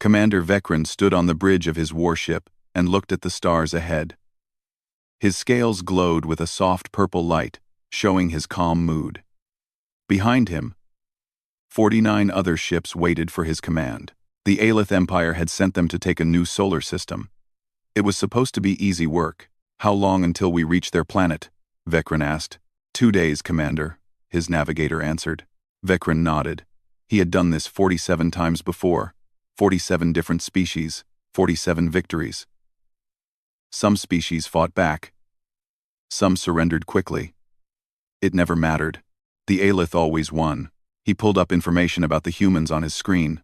Commander Vekran stood on the bridge of his warship and looked at the stars ahead. His scales glowed with a soft purple light, showing his calm mood. Behind him, 49 other ships waited for his command. The Aelith Empire had sent them to take a new solar system. It was supposed to be easy work. How long until we reach their planet? Vekran asked. 2 days, Commander, his navigator answered. Vekran nodded. He had done this 47 times before. 47 different species, 47 victories. Some species fought back. Some surrendered quickly. It never mattered. The Aelith always won. He pulled up information about the humans on his screen.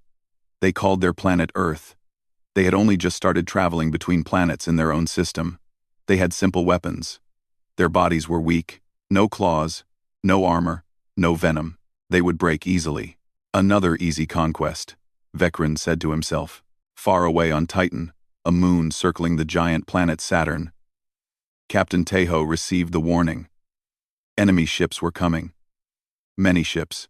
They called their planet Earth. They had only just started traveling between planets in their own system. They had simple weapons. Their bodies were weak. No claws, no armor, no venom. They would break easily. Another easy conquest, Vekran said to himself. Far away on Titan, a moon circling the giant planet Saturn, Captain Tejo received the warning. Enemy ships were coming. Many ships.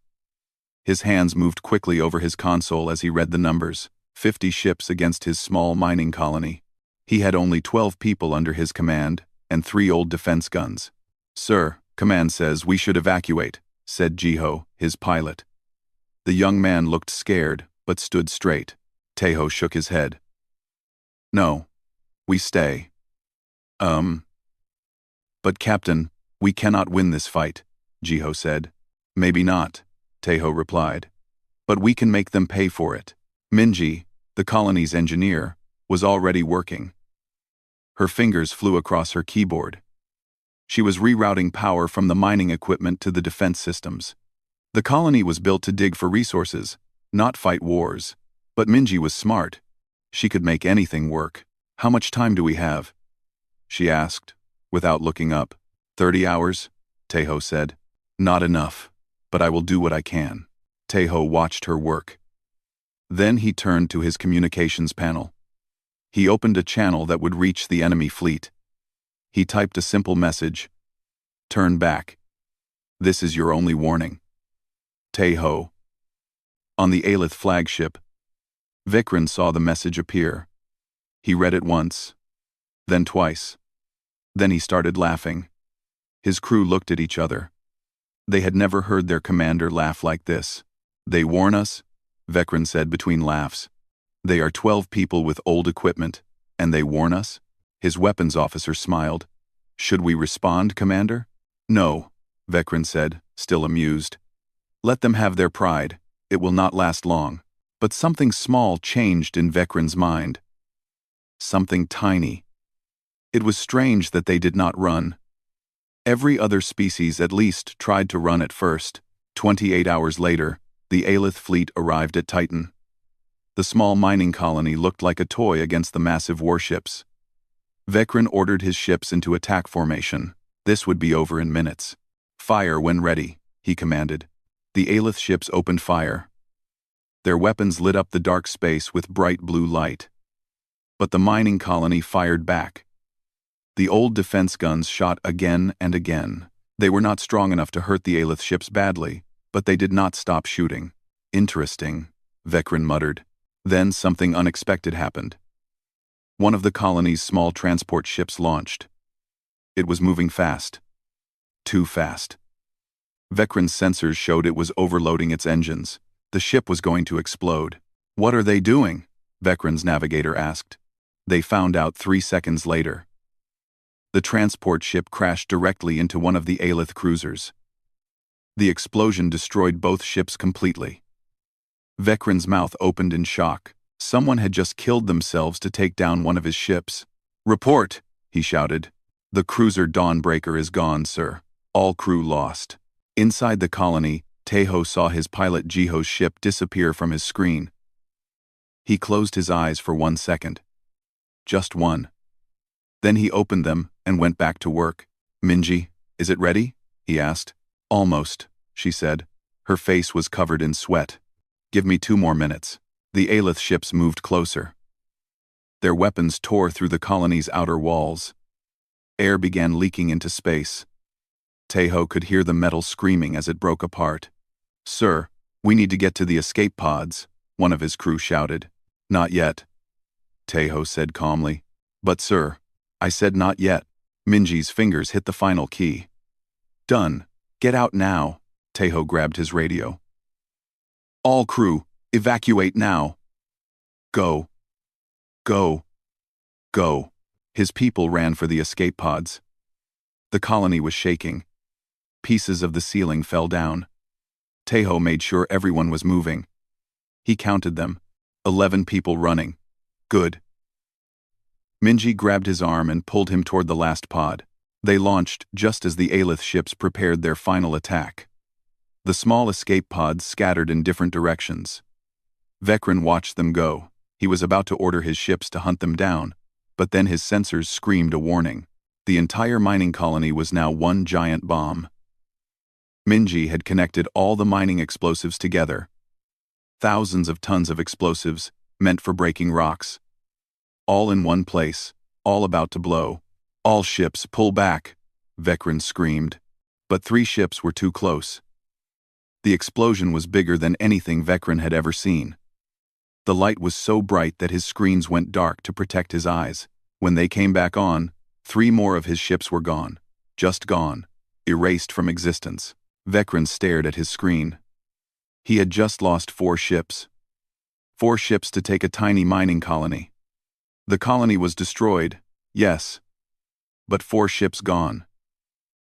His hands moved quickly over his console as he read the numbers. 50 ships against his small mining colony. He had only 12 people under his command, and 3 old defense guns. Sir, command says we should evacuate, said Jiho, his pilot. The young man looked scared, but stood straight. Tejo shook his head. No. We stay. But Captain, we cannot win this fight, Jiho said. Maybe not, Tejo replied. But we can make them pay for it. Minji, the colony's engineer, was already working. Her fingers flew across her keyboard. She was rerouting power from the mining equipment to the defense systems. The colony was built to dig for resources, not fight wars. But Minji was smart. She could make anything work. How much time do we have? She asked, without looking up. 30 hours, Tejo said. Not enough, but I will do what I can. Tejo watched her work. Then he turned to his communications panel. He opened a channel that would reach the enemy fleet. He typed a simple message. Turn back. This is your only warning. Tejo. On the Aelith flagship, Vekran saw the message appear. He read it once, then twice. Then he started laughing. His crew looked at each other. They had never heard their commander laugh like this. They warn us, Vekran said between laughs. They are 12 people with old equipment, and they warn us? His weapons officer smiled. Should we respond, Commander? No, Vekran said, still amused. Let them have their pride. It will not last long. But something small changed in Vekran's mind. Something tiny. It was strange that they did not run. Every other species at least tried to run at first. 28 hours later, the Aelith fleet arrived at Titan. The small mining colony looked like a toy against the massive warships. Vekran ordered his ships into attack formation. This would be over in minutes. Fire when ready, he commanded. The Aelith ships opened fire. Their weapons lit up the dark space with bright blue light. But the mining colony fired back. The old defense guns shot again and again. They were not strong enough to hurt the Aelith ships badly, but they did not stop shooting. Interesting, Vekran muttered. Then something unexpected happened. One of the colony's small transport ships launched. It was moving fast. Too fast. Vekran's sensors showed it was overloading its engines. The ship was going to explode. What are they doing? Vekran's navigator asked. They found out 3 seconds later. The transport ship crashed directly into one of the Aelith cruisers. The explosion destroyed both ships completely. Vekran's mouth opened in shock. Someone had just killed themselves to take down one of his ships. Report, he shouted. The cruiser Dawnbreaker is gone, sir. All crew lost. Inside the colony, Tejo saw his pilot Jiho's ship disappear from his screen. He closed his eyes for 1 second. Just one. Then he opened them and went back to work. Minji, is it ready? He asked. Almost, she said. Her face was covered in sweat. Give me 2 more minutes. The Aelith ships moved closer. Their weapons tore through the colony's outer walls. Air began leaking into space. Tejo could hear the metal screaming as it broke apart. Sir, we need to get to the escape pods, one of his crew shouted. Not yet, Taeho said calmly. But sir, I said not yet. Minji's fingers hit the final key. Done. Get out now. Taeho grabbed his radio. All crew, evacuate now. Go. Go. Go. His people ran for the escape pods. The colony was shaking. Pieces of the ceiling fell down. Taeho made sure everyone was moving. He counted them. 11 people running. Good. Minji grabbed his arm and pulled him toward the last pod. They launched just as the Aelith ships prepared their final attack. The small escape pods scattered in different directions. Vecren watched them go. He was about to order his ships to hunt them down, but then his sensors screamed a warning. The entire mining colony was now one giant bomb. Minji had connected all the mining explosives together. Thousands of tons of explosives, meant for breaking rocks. All in one place, all about to blow. All ships, pull back, Vecren screamed. But 3 ships were too close. The explosion was bigger than anything Vecren had ever seen. The light was so bright that his screens went dark to protect his eyes. When they came back on, 3 more of his ships were gone. Just gone. Erased from existence. Vecren stared at his screen. He had just lost 4 ships. 4 ships to take a tiny mining colony. The colony was destroyed, yes. But 4 ships gone.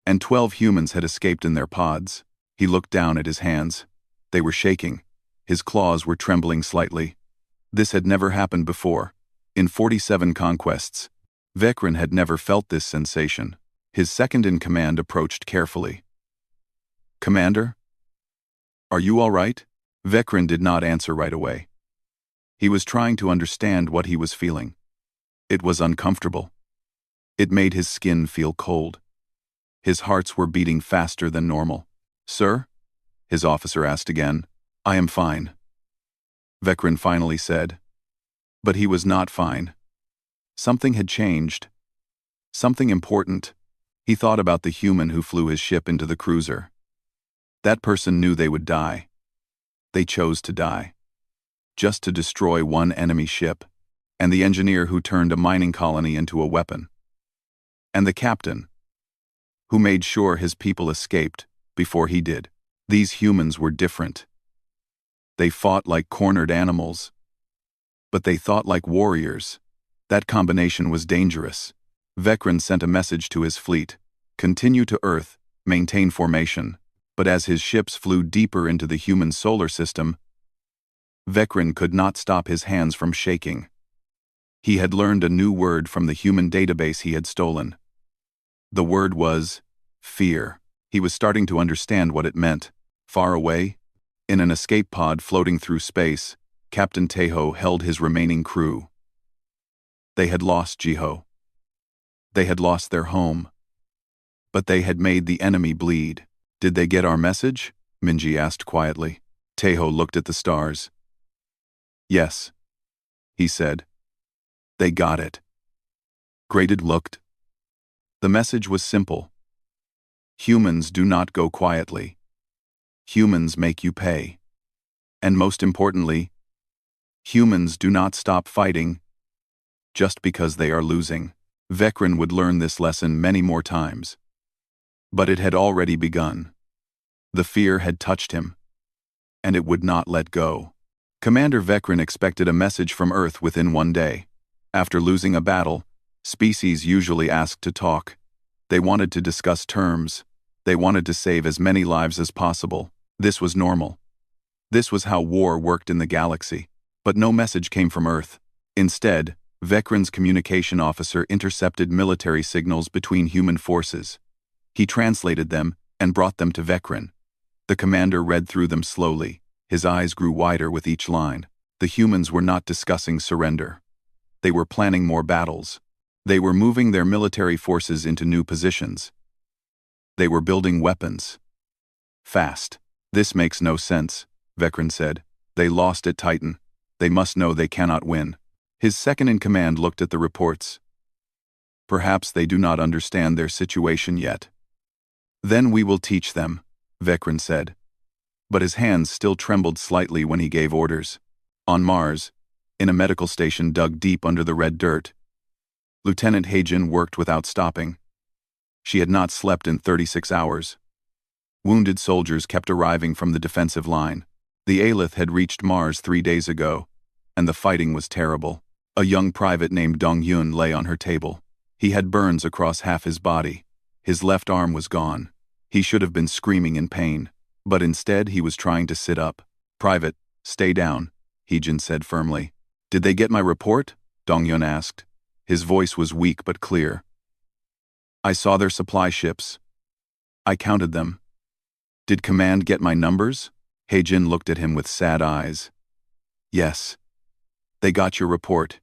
And 12 humans had escaped in their pods. He looked down at his hands. They were shaking. His claws were trembling slightly. This had never happened before. In 47 conquests, Vecren had never felt this sensation. His second-in-command approached carefully. Commander? Are you all right? Vecren did not answer right away. He was trying to understand what he was feeling. It was uncomfortable. It made his skin feel cold. His hearts were beating faster than normal. Sir? His officer asked again. I am fine. Vecren finally said. But he was not fine. Something had changed. Something important. He thought about the human who flew his ship into the cruiser. That person knew they would die. They chose to die. Just to destroy one enemy ship, and the engineer who turned a mining colony into a weapon. And the captain, who made sure his people escaped before he did. These humans were different. They fought like cornered animals. But they thought like warriors. That combination was dangerous. Vecren sent a message to his fleet. Continue to Earth, maintain formation. But as his ships flew deeper into the human solar system, Vecren could not stop his hands from shaking. He had learned a new word from the human database he had stolen. The word was fear. He was starting to understand what it meant. Far away, in an escape pod floating through space, Captain Taeho held his remaining crew. They had lost Jiho. They had lost their home. But they had made the enemy bleed. Did they get our message? Minji asked quietly. Taeho looked at the stars. Yes, he said. They got it. Graded looked. The message was simple. Humans do not go quietly. Humans make you pay. And most importantly, humans do not stop fighting just because they are losing. Vecren would learn this lesson many more times. But it had already begun. The fear had touched him, and it would not let go. Commander Vecren expected a message from Earth within 1 day. After losing a battle, species usually asked to talk. They wanted to discuss terms. They wanted to save as many lives as possible. This was normal. This was how war worked in the galaxy. But no message came from Earth. Instead, Vecren's communication officer intercepted military signals between human forces. He translated them and brought them to Vecren. The commander read through them slowly. His eyes grew wider with each line. The humans were not discussing surrender. They were planning more battles. They were moving their military forces into new positions. They were building weapons. Fast. This makes no sense, Vecren said. They lost at Titan. They must know they cannot win. His second-in-command looked at the reports. Perhaps they do not understand their situation yet. Then we will teach them, Vecren said. But his hands still trembled slightly when he gave orders. On Mars, in a medical station dug deep under the red dirt. Lieutenant Hagen worked without stopping. She had not slept in 36 hours. Wounded soldiers kept arriving from the defensive line. The Aelith had reached Mars 3 days ago, and the fighting was terrible. A young private named Dong-Yun lay on her table. He had burns across half his body. His left arm was gone. He should have been screaming in pain, but instead he was trying to sit up. "Private, stay down," Heejin said firmly. "Did they get my report?" Dong-Yun asked. His voice was weak but clear. "I saw their supply ships. I counted them." "Did Command get my numbers?" Heijin looked at him with sad eyes. "Yes. They got your report.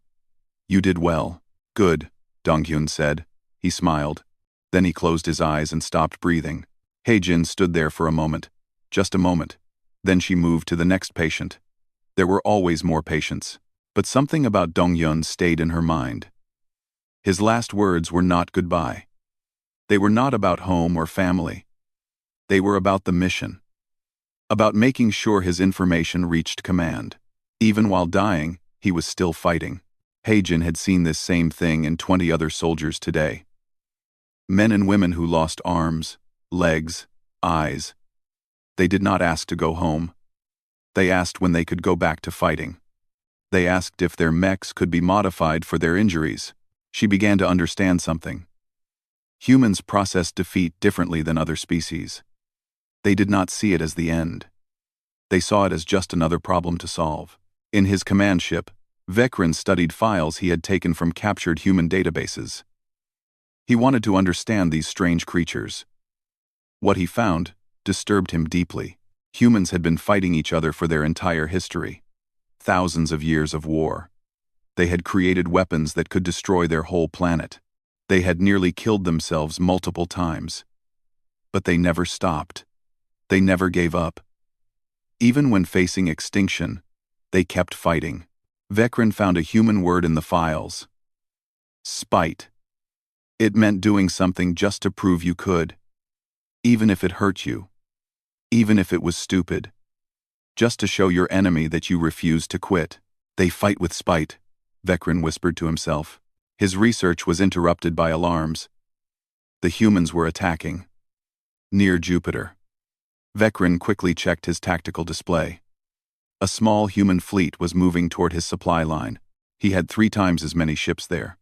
You did well." "Good," Dong-Hyun said. He smiled. Then he closed his eyes and stopped breathing. Heijin stood there for a moment. Just a moment. Then she moved to the next patient. There were always more patients. But something about Dong-Hyun stayed in her mind. His last words were not goodbye. They were not about home or family. They were about the mission. About making sure his information reached Command. Even while dying, he was still fighting. Heijin had seen this same thing in 20 other soldiers today. Men and women who lost arms, legs, eyes. They did not ask to go home. They asked when they could go back to fighting. They asked if their mechs could be modified for their injuries. She began to understand something. Humans process defeat differently than other species. They did not see it as the end. They saw it as just another problem to solve. In his command ship, Vekran studied files he had taken from captured human databases. He wanted to understand these strange creatures. What he found disturbed him deeply. Humans had been fighting each other for their entire history. Thousands of years of war. They had created weapons that could destroy their whole planet. They had nearly killed themselves multiple times. But they never stopped. They never gave up. Even when facing extinction, they kept fighting. Vekran found a human word in the files. Spite. It meant doing something just to prove you could. Even if it hurt you. Even if it was stupid. Just to show your enemy that you refused to quit. They fight with spite, Vekran whispered to himself. His research was interrupted by alarms. The humans were attacking. Near Jupiter. Vekran quickly checked his tactical display. A small human fleet was moving toward his supply line. He had 3 times as many ships there.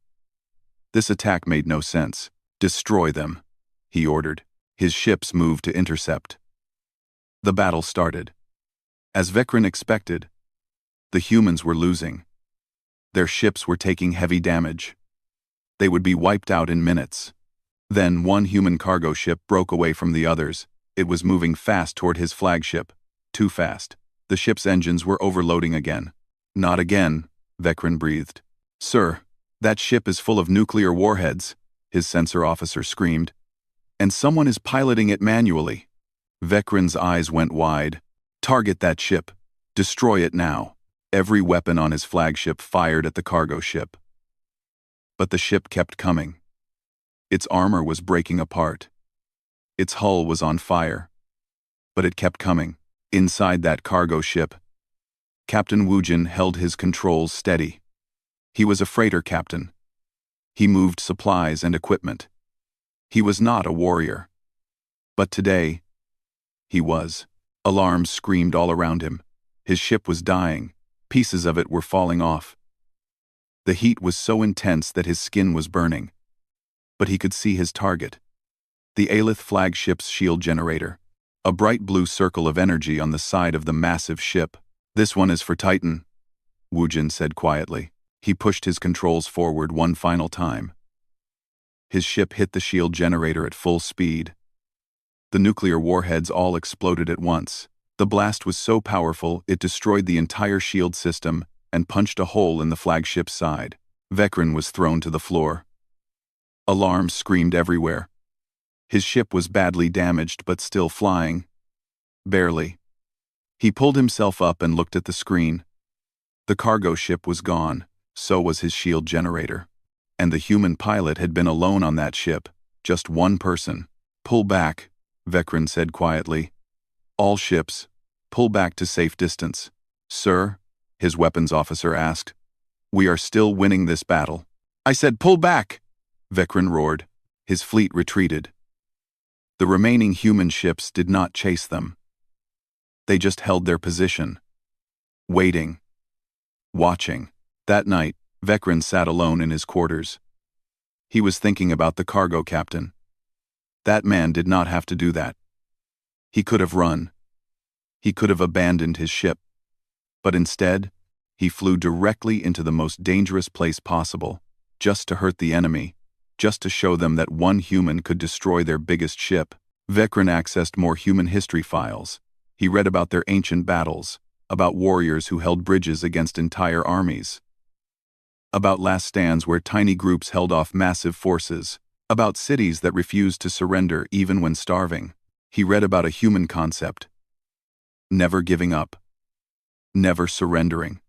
This attack made no sense. "Destroy them," he ordered. His ships moved to intercept. The battle started. As Vekran expected, the humans were losing. Their ships were taking heavy damage. They would be wiped out in minutes. Then one human cargo ship broke away from the others. It was moving fast toward his flagship. Too fast. The ship's engines were overloading again. "Not again," Vekran breathed. "Sir, that ship is full of nuclear warheads," his sensor officer screamed. "And someone is piloting it manually." Vekran's eyes went wide. "Target that ship. Destroy it now." Every weapon on his flagship fired at the cargo ship. But the ship kept coming. Its armor was breaking apart. Its hull was on fire. But it kept coming. Inside that cargo ship, Captain Woojin held his controls steady. He was a freighter captain. He moved supplies and equipment. He was not a warrior. But today, he was. Alarms screamed all around him. His ship was dying. Pieces of it were falling off. The heat was so intense that his skin was burning. But he could see his target. The Aelith flagship's shield generator. A bright blue circle of energy on the side of the massive ship. "This one is for Titan," Woojin said quietly. He pushed his controls forward one final time. His ship hit the shield generator at full speed. The nuclear warheads all exploded at once. The blast was so powerful it destroyed the entire shield system and punched a hole in the flagship's side. Vekran was thrown to the floor. Alarms screamed everywhere. His ship was badly damaged but still flying. Barely. He pulled himself up and looked at the screen. The cargo ship was gone, so was his shield generator. And the human pilot had been alone on that ship, just one person. "Pull back," Vekran said quietly. "All ships, pull back to safe distance." "Sir?" his weapons officer asked. We are still winning this battle. I said, pull back! Vecren roared. His fleet retreated. The remaining human ships did not chase them. They just held their position. Waiting. Watching. That night, Vecren sat alone in his quarters. He was thinking about the cargo captain. That man did not have to do that. He could have run. He could have abandoned his ship. But instead, he flew directly into the most dangerous place possible, just to hurt the enemy, just to show them that one human could destroy their biggest ship. Vecren accessed more human history files. He read about their ancient battles, about warriors who held bridges against entire armies, about last stands where tiny groups held off massive forces, about cities that refused to surrender even when starving. He read about a human concept: never giving up, never surrendering,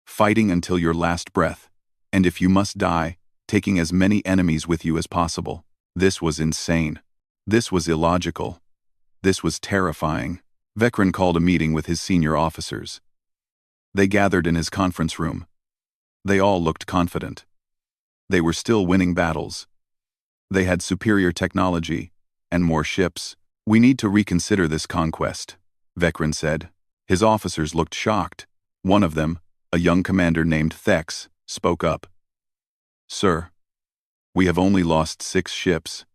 fighting until your last breath, and if you must die, taking as many enemies with you as possible. This was insane. This was illogical. This was terrifying. Vecren called a meeting with his senior officers. They gathered in his conference room. They all looked confident. They were still winning battles. They had superior technology and more ships. We need to reconsider this conquest, Vecren said. His officers looked shocked. One of them, a young commander named Thex, spoke up. Sir, we have only lost 6 ships.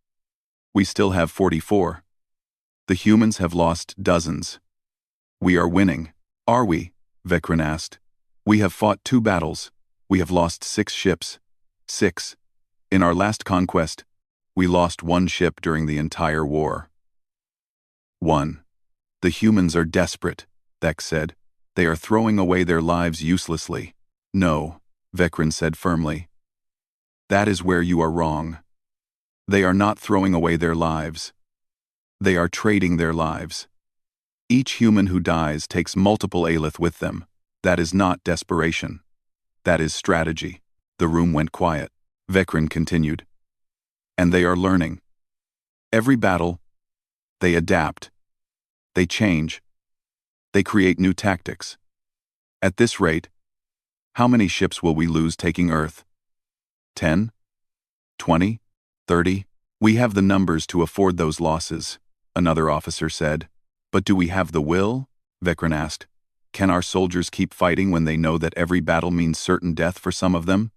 We still have 44. The humans have lost dozens. We are winning. Are we? Vecren asked. We have fought 2 battles. We have lost 6 ships. 6. In our last conquest, we lost 1 ship during the entire war. 1. The humans are desperate, Thex said. They are throwing away their lives uselessly. No, Vecren said firmly. That is where you are wrong. They are not throwing away their lives. They are trading their lives. Each human who dies takes multiple Aelith with them. That is not desperation. That is strategy. The room went quiet. Vecren continued. And they are learning. Every battle, they adapt. They change. They create new tactics. At this rate, how many ships will we lose taking Earth? 10? 20? 30? We have the numbers to afford those losses, another officer said. But do we have the will? Vecren asked. Can our soldiers keep fighting when they know that every battle means certain death for some of them?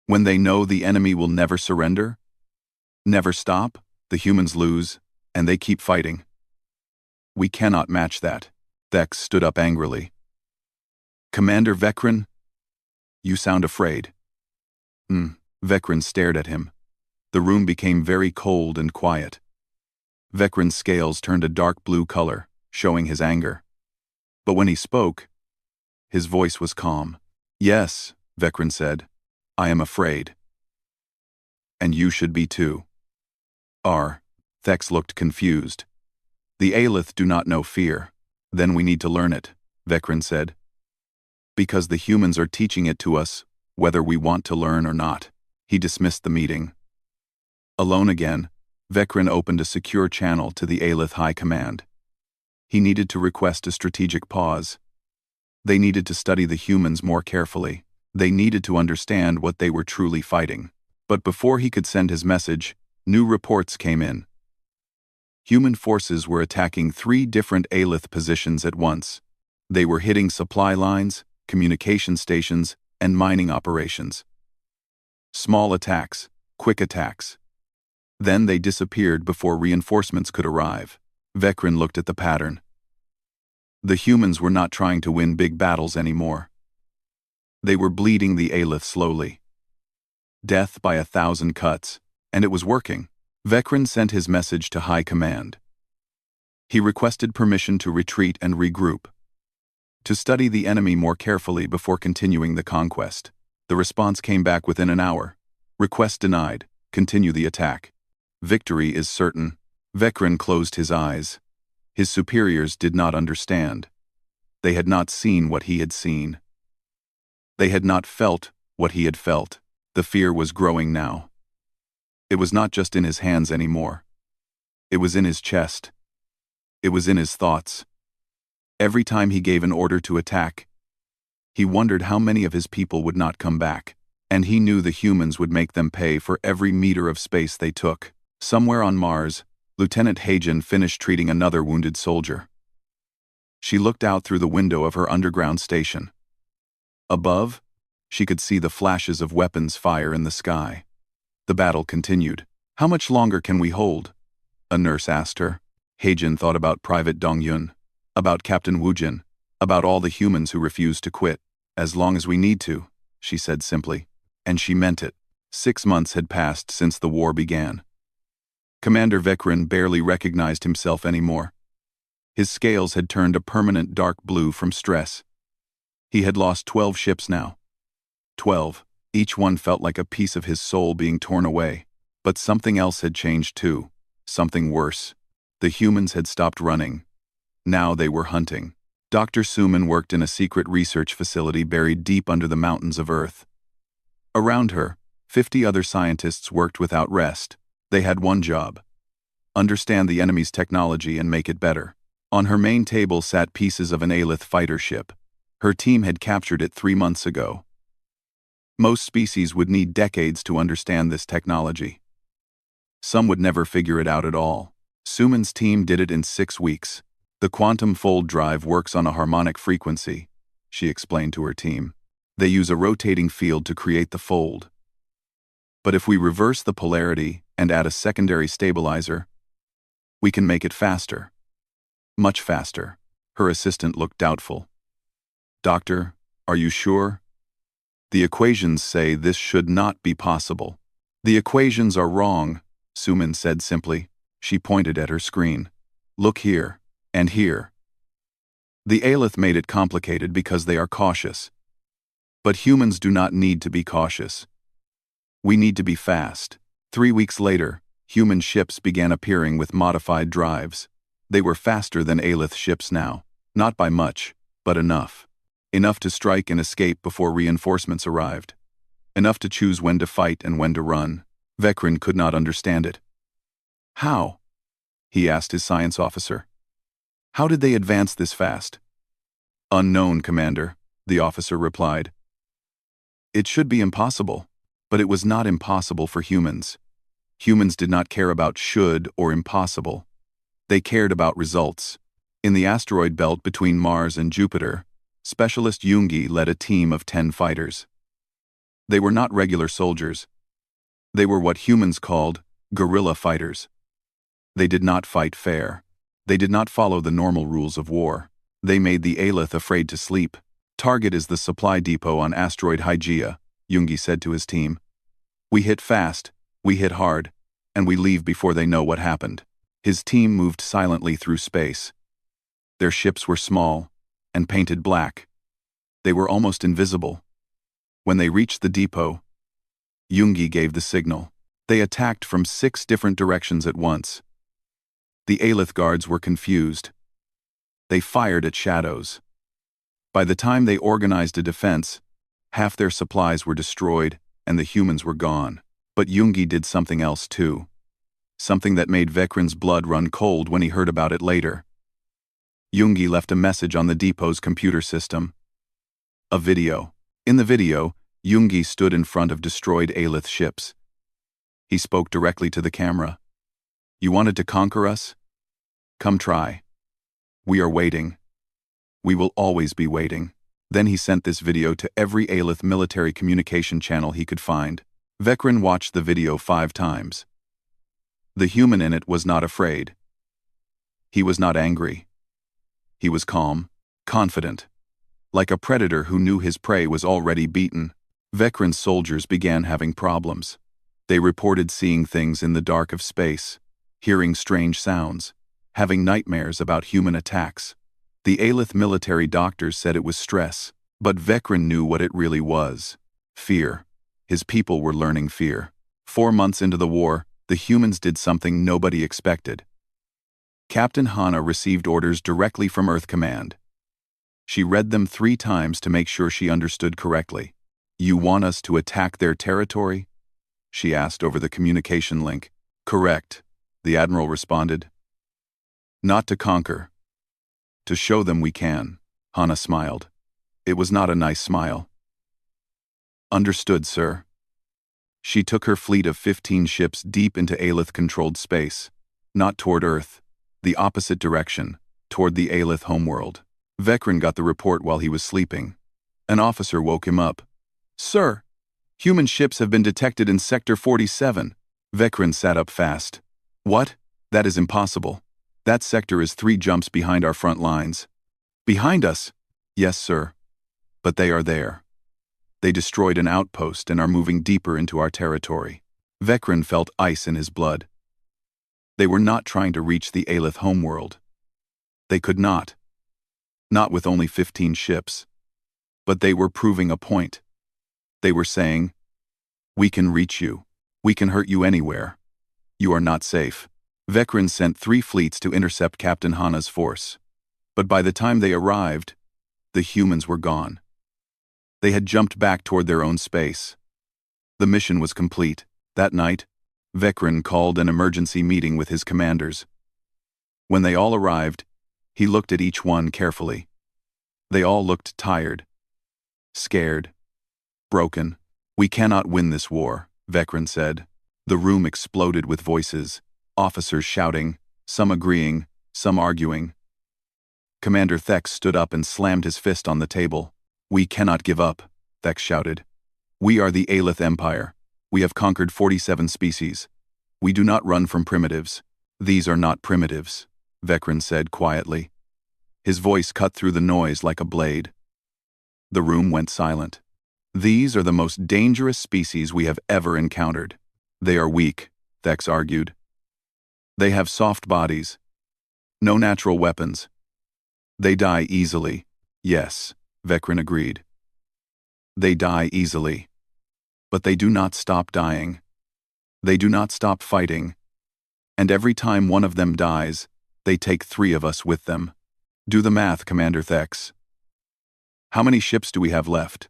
When they know the enemy will never surrender? Never stop? The humans lose, and they keep fighting. We cannot match that. Thex stood up angrily. Commander Vecren? You sound afraid. Vecren stared at him. The room became very cold and quiet. Vecren's scales turned a dark blue color, showing his anger. But when he spoke, his voice was calm. Yes, Vecren said. I am afraid. And you should be too. Thex looked confused. The Aelith do not know fear. Then we need to learn it, Vecren said. Because the humans are teaching it to us, whether we want to learn or not. He dismissed the meeting. Alone again, Vecren opened a secure channel to the Aelith High Command. He needed to request a strategic pause. They needed to study the humans more carefully. They needed to understand what they were truly fighting. But before he could send his message, new reports came in. Human forces were attacking 3 different Aelith positions at once. They were hitting supply lines, communication stations, and mining operations. Small attacks, quick attacks. Then they disappeared before reinforcements could arrive. Vecren looked at the pattern. The humans were not trying to win big battles anymore. They were bleeding the Aelith slowly. Death by 1,000 cuts, and it was working. Vecren sent his message to High Command. He requested permission to retreat and regroup, to study the enemy more carefully before continuing the conquest. The response came back within an hour. Request denied. Continue the attack. Victory is certain. Vecren closed his eyes. His superiors did not understand. They had not seen what he had seen. They had not felt what he had felt. The fear was growing now. It was not just in his hands anymore. It was in his chest. It was in his thoughts. Every time he gave an order to attack, He wondered how many of his people would not come back, and he knew the humans would make them pay for every meter of space they took. Somewhere on Mars, Lieutenant Hagen finished treating another wounded soldier. She looked out through the window of her underground station. Above, she could see the flashes of weapons fire in the sky. The battle continued. "How much longer can we hold?" a nurse asked her. Hagen thought about Private Dongyun, about Captain Woojin, about all the humans who refused to quit. "As long as we need to," she said simply. And she meant it. 6 months had passed since the war began. Commander Vekrin barely recognized himself anymore. His scales had turned a permanent dark blue from stress. He had lost 12 ships now. 12. Each one felt like a piece of his soul being torn away. But something else had changed too. Something worse. The humans had stopped running. Now they were hunting. Dr. Suman worked in a secret research facility buried deep under the mountains of Earth. Around her, 50 other scientists worked without rest. They had one job: understand the enemy's technology and make it better. On her main table sat pieces of an Aelith fighter ship. Her team had captured it 3 months ago. Most species would need decades to understand this technology. Some would never figure it out at all. Suman's team did it in 6 weeks. "The quantum fold drive works on a harmonic frequency," she explained to her team. "They use a rotating field to create the fold. But if we reverse the polarity and add a secondary stabilizer, we can make it faster. Much faster." Her assistant looked doubtful. "Doctor, are you sure? The equations say this should not be possible." "The equations are wrong," Suman said simply. She pointed at her screen. "Look here, and here." The Aelith made it complicated because they are cautious. But humans do not need to be cautious. We need to be fast. 3 weeks later, human ships began appearing with modified drives. They were faster than Aelith ships now. Not by much, but enough. Enough to strike and escape before reinforcements arrived. Enough to choose when to fight and when to run. Vekrin could not understand it. "How?" he asked his science officer. "How did they advance this fast?" "Unknown, Commander," the officer replied. It should be impossible, but it was not impossible for humans. Humans did not care about should or impossible. They cared about results. In the asteroid belt between Mars and Jupiter, Specialist Yungi led a team of 10 fighters. They were not regular soldiers. They were what humans called guerrilla fighters. They did not fight fair. They did not follow the normal rules of war. They made the Aelith afraid to sleep. "Target is the supply depot on asteroid Hygeia," Yungi said to his team. "We hit fast, we hit hard, and we leave before they know what happened." His team moved silently through space. Their ships were small and painted black. They were almost invisible. When they reached the depot, Yungi gave the signal. They attacked from 6 different directions at once. The Aelith guards were confused. They fired at shadows. By the time they organized a defense, half their supplies were destroyed and the humans were gone. But Yungi did something else too. Something that made Vekrin's blood run cold when he heard about it later. Yungi left a message on the depot's computer system. A video. In the video, Yungi stood in front of destroyed Aelith ships. He spoke directly to the camera. "You wanted to conquer us? Come try. We are waiting. We will always be waiting." Then he sent this video to every Aelith military communication channel he could find. Vekrin watched the video 5 times. The human in it was not afraid. He was not angry. He was calm, confident, like a predator who knew his prey was already beaten. Vekrin's soldiers began having problems. They reported seeing things in the dark of space, hearing strange sounds, having nightmares about human attacks. The Aelith military doctors said it was stress, but Vekrin knew what it really was: fear. His people were learning fear. 4 months into the war, the humans did something nobody expected. Captain Hana received orders directly from Earth Command. She read them 3 times to make sure she understood correctly. "You want us to attack their territory?" she asked over the communication link. "Correct," the admiral responded. "Not to conquer. To show them we can," Hana smiled. It was not a nice smile. Understood, sir. She took her fleet of 15 ships deep into Aelith-controlled space, not toward Earth, the opposite direction, toward the Aelith homeworld. Vecren got the report while he was sleeping. An officer woke him up. Sir, human ships have been detected in Sector 47. Vecren sat up fast. What? That is impossible. That sector is 3 jumps behind our front lines. Behind us? Yes, sir. But they are there. They destroyed an outpost and are moving deeper into our territory. Vecren felt ice in his blood. They were not trying to reach the Aelith homeworld. They could not. Not with only 15 ships. But they were proving a point. They were saying, we can reach you. We can hurt you anywhere. You are not safe. Vecren sent 3 fleets to intercept Captain Hana's force. But by the time they arrived, the humans were gone. They had jumped back toward their own space. The mission was complete. That night, Vecren called an emergency meeting with his commanders. When they all arrived, he looked at each one carefully. They all looked tired, scared, broken. We cannot win this war, Vecren said. The room exploded with voices, officers shouting, some agreeing, some arguing. Commander Thex stood up and slammed his fist on the table. We cannot give up, Thex shouted. We are the Aelith Empire. We have conquered 47 species. We do not run from primitives. These are not primitives, Vecren said quietly. His voice cut through the noise like a blade. The room went silent. These are the most dangerous species we have ever encountered. They are weak, Thex argued. They have soft bodies. No natural weapons. They die easily. Yes, Vecren agreed. They die easily. But they do not stop dying. They do not stop fighting. And every time one of them dies, they take 3 of us with them. Do the math, Commander Thex. How many ships do we have left?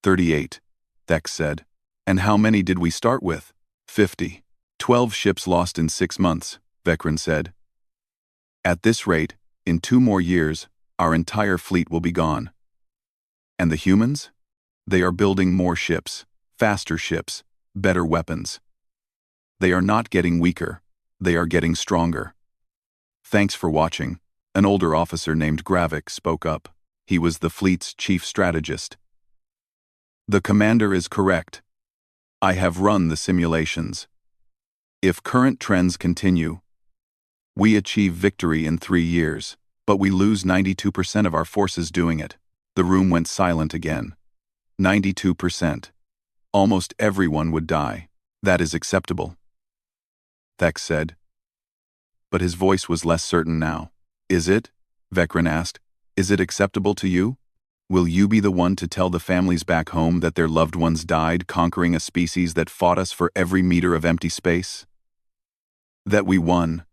38, Thex said. And how many did we start with? 50. 12 ships lost in 6 months, Vecren said. At this rate, in 2 more years, our entire fleet will be gone. And the humans? They are building more ships, faster ships, better weapons. They are not getting weaker, they are getting stronger. Thanks for watching. An older officer named Gravik spoke up. He was the fleet's chief strategist. The commander is correct. I have run the simulations. If current trends continue, we achieve victory in 3 years, but we lose 92% of our forces doing it. The room went silent again. 92%. Almost everyone would die. That is acceptable, Thex said. But his voice was less certain now. Is it? Vecren asked. Is it acceptable to you? Will you be the one to tell the families back home that their loved ones died conquering a species that fought us for every meter of empty space? That we won,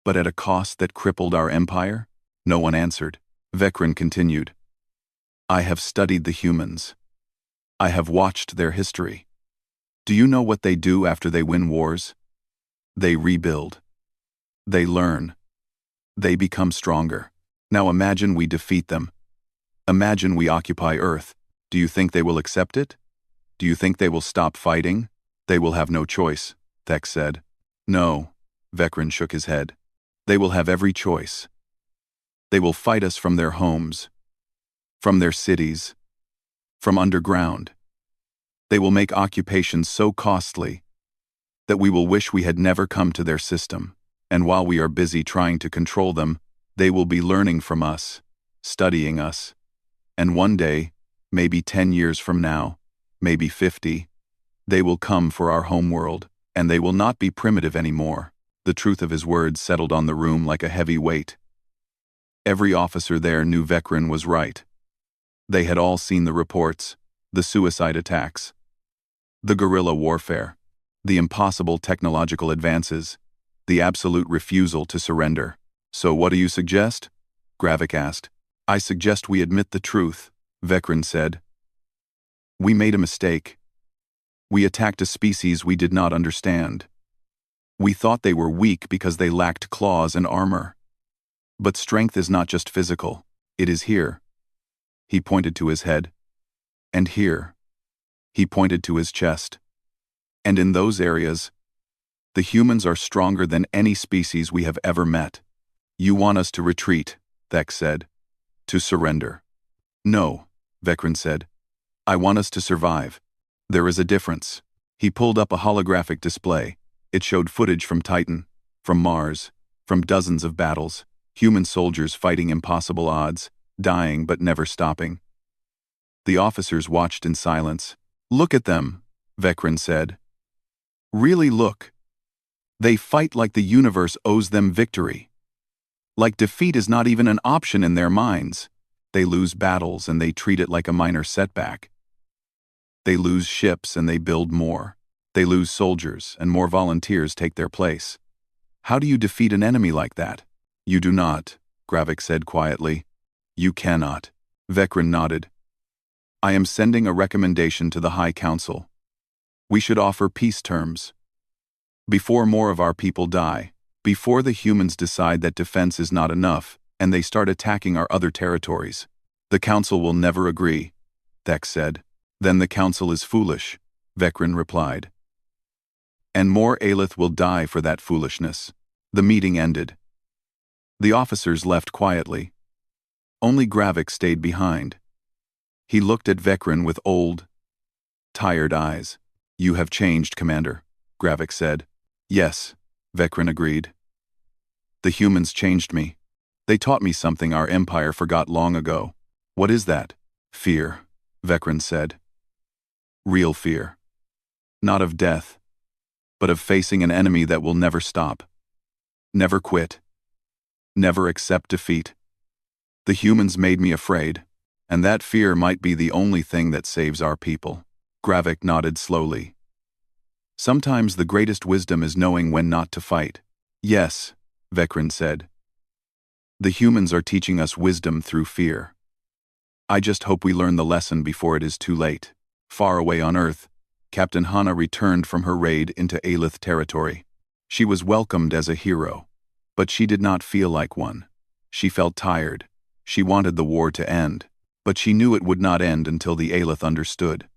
but at a cost that crippled our empire? No one answered. Vecren continued. I have studied the humans. I have watched their history. Do you know what they do after they win wars? They rebuild. They learn. They become stronger. Now imagine we defeat them. Imagine we occupy Earth. Do you think they will accept it? Do you think they will stop fighting? They will have no choice, Thex said. No, Vecren shook his head. They will have every choice. They will fight us from their homes, from their cities, from underground. They will make occupations so costly that we will wish we had never come to their system. And while we are busy trying to control them, they will be learning from us, studying us. And one day, maybe 10 years from now, maybe 50, they will come for our homeworld, and they will not be primitive anymore. The truth of his words settled on the room like a heavy weight. Every officer there knew Vecren was right. They had all seen the reports, the suicide attacks, the guerrilla warfare, the impossible technological advances, the absolute refusal to surrender. So what do you suggest? Gravik asked. I suggest we admit the truth, Vecren said. We made a mistake. We attacked a species we did not understand. We thought they were weak because they lacked claws and armor. But strength is not just physical, it is here. He pointed to his head. And here. He pointed to his chest. And in those areas, the humans are stronger than any species we have ever met. You want us to retreat, Thex said. To surrender. No, Vecren said. I want us to survive. There is a difference. He pulled up a holographic display. It showed footage from Titan, from Mars, from dozens of battles, human soldiers fighting impossible odds, dying but never stopping. The officers watched in silence. Look at them, Vecren said. Really look. They fight like the universe owes them victory. Like defeat is not even an option in their minds. They lose battles and they treat it like a minor setback. They lose ships and they build more. They lose soldiers and more volunteers take their place. How do you defeat an enemy like that? You do not, Gravik said quietly. You cannot. Vecren nodded. I am sending a recommendation to the High Council. We should offer peace terms. Before more of our people die, before the humans decide that defense is not enough, and they start attacking our other territories. The Council will never agree, Thex said. Then the Council is foolish, Vecren replied. And more Aelith will die for that foolishness. The meeting ended. The officers left quietly. Only Gravik stayed behind. He looked at Vecren with old, tired eyes. You have changed, Commander, Gravik said. Yes, Vecren agreed. The humans changed me. They taught me something our empire forgot long ago. What is that? Fear, Vecren said. Real fear. Not of death, but of facing an enemy that will never stop. Never quit. Never accept defeat. The humans made me afraid, and that fear might be the only thing that saves our people. Gravik nodded slowly. Sometimes the greatest wisdom is knowing when not to fight. Yes, Vecren said. The humans are teaching us wisdom through fear. I just hope we learn the lesson before it is too late. Far away on Earth, Captain Hana returned from her raid into Aelith territory. She was welcomed as a hero, but she did not feel like one. She felt tired. She wanted the war to end, but she knew it would not end until the Aelith understood.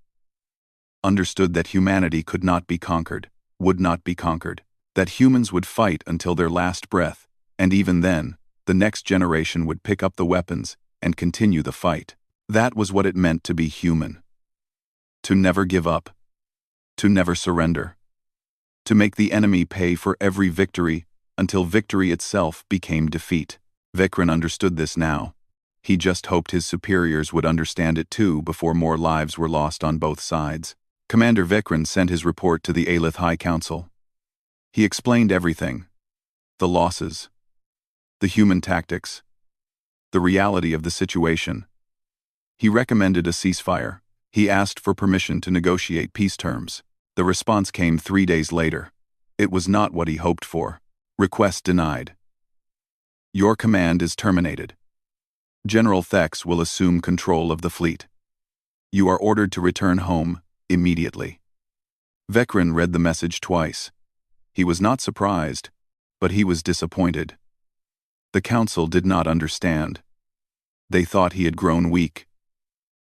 Understood that humanity could not be conquered, would not be conquered, that humans would fight until their last breath, and even then, the next generation would pick up the weapons and continue the fight. That was what it meant to be human. To never give up. To never surrender. To make the enemy pay for every victory until victory itself became defeat. Vecren understood this now. He just hoped his superiors would understand it too before more lives were lost on both sides. Commander Vecren sent his report to the Aelith High Council. He explained everything. The losses. The human tactics. The reality of the situation. He recommended a ceasefire. He asked for permission to negotiate peace terms. The response came 3 days later. It was not what he hoped for. Request denied. Your command is terminated. General Thex will assume control of the fleet. You are ordered to return home immediately. Vecren read the message twice. He was not surprised, but he was disappointed. The council did not understand. They thought he had grown weak.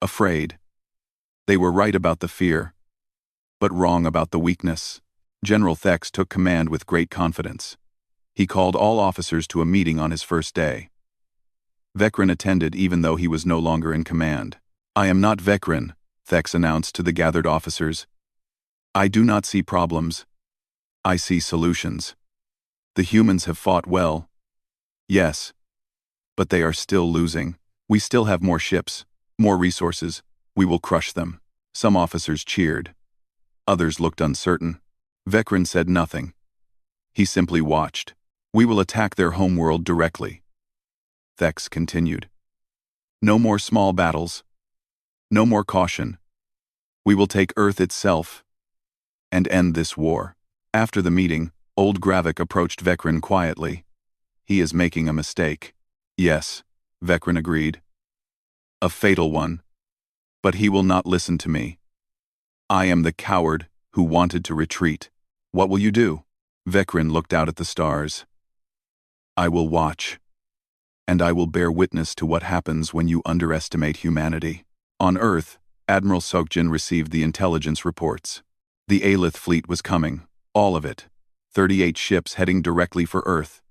Afraid. They were right about the fear, but wrong about the weakness. General Thex took command with great confidence. He called all officers to a meeting on his first day. Vecren attended even though he was no longer in command. I am not Vecren, Thex announced to the gathered officers. I do not see problems. I see solutions. The humans have fought well. Yes. But they are still losing. We still have more ships, more resources. We will crush them. Some officers cheered. Others looked uncertain. Vecren said nothing. He simply watched. We will attack their homeworld directly. Thex continued. No more small battles. No more caution. We will take Earth itself and end this war. After the meeting, old Gravik approached Vecren quietly. He is making a mistake. Yes, Vecren agreed. A fatal one. But he will not listen to me. I am the coward who wanted to retreat. What will you do? Vecren looked out at the stars. I will watch. and I will bear witness to what happens when you underestimate humanity. On Earth, Admiral Sokjin received the intelligence reports. The Aelith fleet was coming, all of it. 38 ships heading directly for Earth.